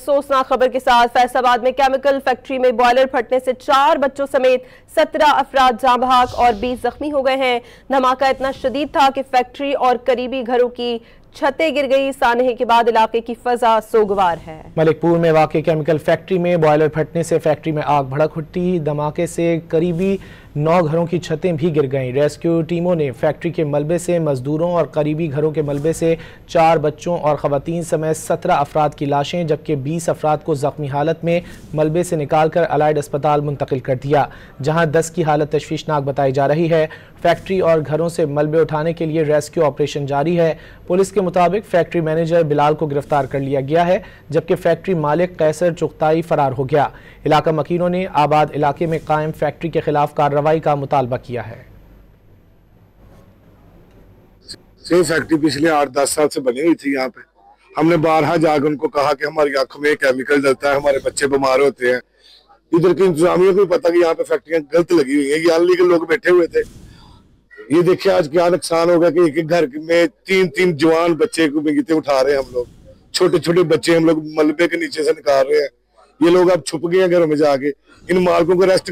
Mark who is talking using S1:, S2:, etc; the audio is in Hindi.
S1: अफसोसनाक खबर के साथ फैसलाबाद में केमिकल फैक्ट्री में बॉयलर फटने से 4 बच्चों समेत 17 अफराद जाँ बहक और 20 जख्मी हो गए हैं। धमाका इतना शदीद था कि फैक्ट्री और करीबी घरों की छतें गिर गई। सानहे के बाद इलाके की फजा सोगवार है।
S2: मलिकपुर में वाक़ केमिकल फैक्ट्री में बॉयलर फटने से फैक्ट्री में आग भड़क उठी। धमाके से करीबी 9 घरों की छतें भी गिर गईं। रेस्क्यू टीमों ने फैक्ट्री के मलबे से मजदूरों और करीबी घरों के मलबे से 4 बच्चों और ख़वातीन समेत 17 अफराद की लाशें जबकि 20 अफराद को जख्मी हालत में मलबे से निकालकर अलाइड अस्पताल मुंतकिल कर दिया, जहां 10 की हालत तशवीशनाक बताई जा रही है। फैक्ट्री और घरों से मलबे उठाने के लिए रेस्क्यू ऑपरेशन जारी है। पुलिस के मुताबिक फैक्ट्री मैनेजर बिलाल को गिरफ्तार कर लिया गया है, जबकि फैक्ट्री मालिक कैसर चुगताई फरार हो गया। इलाका मकीनों ने आबाद इलाके में कायम फैक्ट्री के खिलाफ कार्रवाई का मुतालबा किया है।
S3: सेम फैक्ट्री पिछले 8-10 साल से बनी हुई थी। यहाँ पे हमने बारहा जाकर उनको कहा कि हमारी आंखों में केमिकल डलता है, हमारे बच्चे बीमार होते हैं। इधर की इंतजामिया को पता कि यहाँ पे फैक्ट्रियां गलत लगी हुई है, ये अनलीगल लोग बैठे हुए थे। ये देखिए आज क्या नुकसान होगा कि एक घर में 3-3 जवान बच्चे को बिगते उठा रहे हैं हम लोग, छोटे छोटे बच्चे हम लोग मलबे के नीचे से निकाल रहे हैं। ये लोग अब छुप गए हैं घरों में जाके। इन मालकों को अरेस्ट